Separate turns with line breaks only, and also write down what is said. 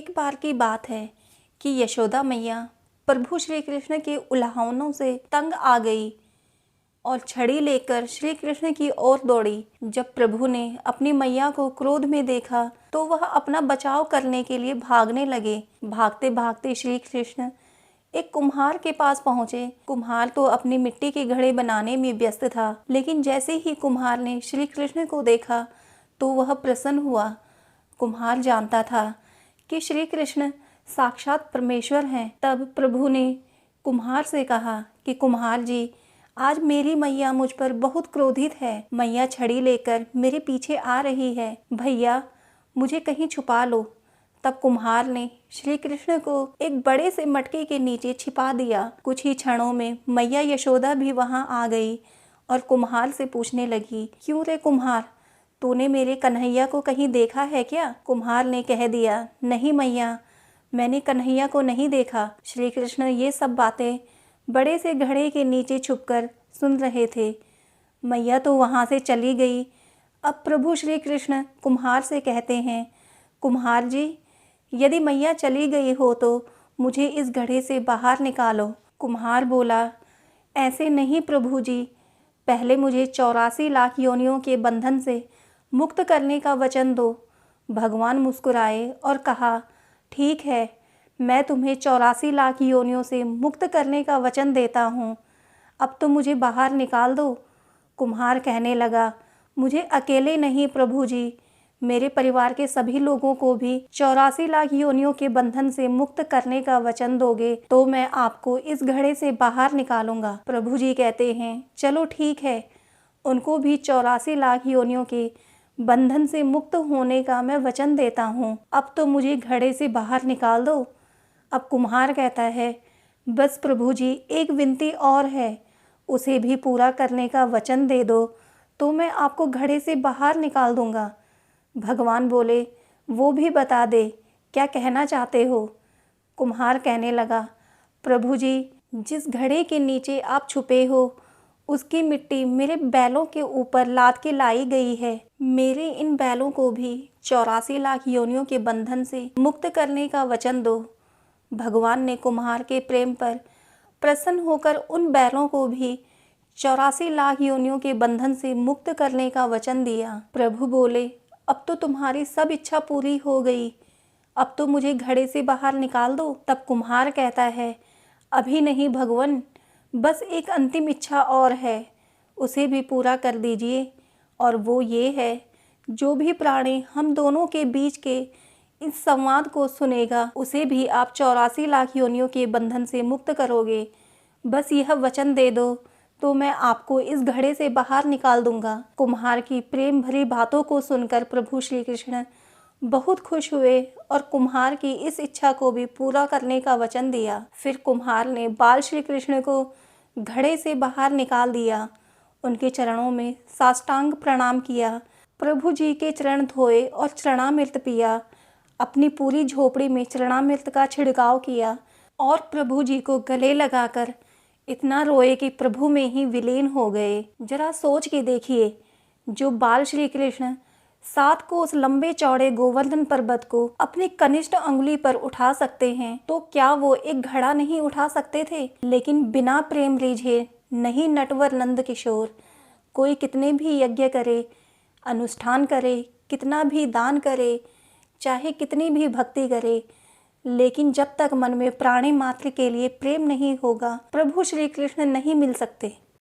एक बार की बात है कि यशोदा मैया प्रभु श्री कृष्ण के उल्हानों से तंग आ गई और छड़ी लेकर श्री कृष्ण की ओर दौड़ी। जब प्रभु ने अपनी मैया को क्रोध में देखा तो वह अपना बचाव करने के लिए भागने लगे। भागते भागते श्री कृष्ण एक कुम्हार के पास पहुंचे। कुम्हार तो अपनी मिट्टी के घड़े बनाने में व्यस्त था, लेकिन जैसे ही कुम्हार ने श्री कृष्ण को देखा तो वह प्रसन्न हुआ। कुम्हार जानता था कि श्री कृष्ण साक्षात परमेश्वर हैं। तब प्रभु ने कुम्हार से कहा कि कुम्हार जी, आज मेरी मैया मुझ पर बहुत क्रोधित है। मैया छड़ी लेकर मेरे पीछे आ रही है। भैया, मुझे कहीं छुपा लो। तब कुम्हार ने श्री कृष्ण को एक बड़े से मटके के नीचे छिपा दिया। कुछ ही क्षणों में मैया यशोदा भी वहां आ गई और कुम्हार से पूछने लगी, क्यों रे कुम्हार, तूने मेरे कन्हैया को कहीं देखा है क्या? कुम्हार ने कह दिया, नहीं मैया, मैंने कन्हैया को नहीं देखा। श्री कृष्ण ये सब बातें बड़े से घड़े के नीचे छुपकर सुन रहे थे। मैया तो वहां से चली गई। अब प्रभु श्री कृष्ण कुम्हार से कहते हैं, कुम्हार जी, यदि मैया चली गई हो तो मुझे इस घड़े से बाहर निकालो। कुम्हार बोला, ऐसे नहीं प्रभु जी, पहले मुझे 84 लाख योनियों के बंधन से मुक्त करने का वचन दो। भगवान मुस्कुराए और कहा, ठीक है, मैं तुम्हें 84 लाख योनियों से मुक्त करने का वचन देता हूँ। अब तो मुझे बाहर निकाल दो। कुम्हार कहने लगा, मुझे अकेले नहीं प्रभु जी, मेरे परिवार के सभी लोगों को भी 84 लाख योनियों के बंधन से मुक्त करने का वचन दोगे तो मैं आपको इस घड़े से बाहर निकालूंगा। प्रभु जी कहते हैं, चलो ठीक है, उनको भी 84 लाख योनियों के बंधन से मुक्त होने का मैं वचन देता हूँ। अब तो मुझे घड़े से बाहर निकाल दो। अब कुम्हार कहता है, बस प्रभु जी, एक विनती और है, उसे भी पूरा करने का वचन दे दो तो मैं आपको घड़े से बाहर निकाल दूंगा। भगवान बोले, वो भी बता दे, क्या कहना चाहते हो? कुम्हार कहने लगा, प्रभु जी, जिस घड़े के नीचे आप छुपे हो उसकी मिट्टी मेरे बैलों के ऊपर लाद के लाई गई है। मेरे इन बैलों को भी 84 लाख योनियों के बंधन से मुक्त करने का वचन दो। भगवान ने कुम्हार के प्रेम पर प्रसन्न होकर उन बैलों को भी 84 लाख योनियों के बंधन से मुक्त करने का वचन दिया। प्रभु बोले, अब तो तुम्हारी सब इच्छा पूरी हो गई, अब तो मुझे घड़े से बाहर निकाल दो। तब कुम्हार कहता है, अभी नहीं भगवान, बस एक अंतिम इच्छा और है, उसे भी पूरा कर दीजिए। और वो ये है, जो भी प्राणी हम दोनों के बीच के इस संवाद को सुनेगा उसे भी आप 84 लाख योनियों के बंधन से मुक्त करोगे। बस यह वचन दे दो तो मैं आपको इस घड़े से बाहर निकाल दूंगा। कुम्हार की प्रेम भरी बातों को सुनकर प्रभु श्री कृष्ण बहुत खुश हुए और कुम्हार की इस इच्छा को भी पूरा करने का वचन दिया। फिर कुम्हार ने बाल श्री कृष्ण को घड़े से बाहर निकाल दिया, उनके चरणों में साष्टांग प्रणाम किया, प्रभु जी के चरण धोए और चरणामृत पिया, अपनी पूरी झोपड़ी में चरणामृत का छिड़काव किया और प्रभु जी को गले लगाकर इतना रोए कि प्रभु में ही विलीन हो गए। जरा सोच के देखिए, जो बाल श्री कृष्ण 7 कोस लंबे चौड़े गोवर्धन पर्वत को अपनी कनिष्ठ अंगुली पर उठा सकते हैं तो क्या वो एक घड़ा नहीं उठा सकते थे? लेकिन बिना प्रेम रीझे नहीं नटवर नंद किशोर। कोई कितने भी यज्ञ करे, अनुष्ठान करे, कितना भी दान करे, चाहे कितनी भी भक्ति करे, लेकिन जब तक मन में प्राणी मात्र के लिए प्रेम नहीं होगा, प्रभु श्री कृष्ण नहीं मिल सकते।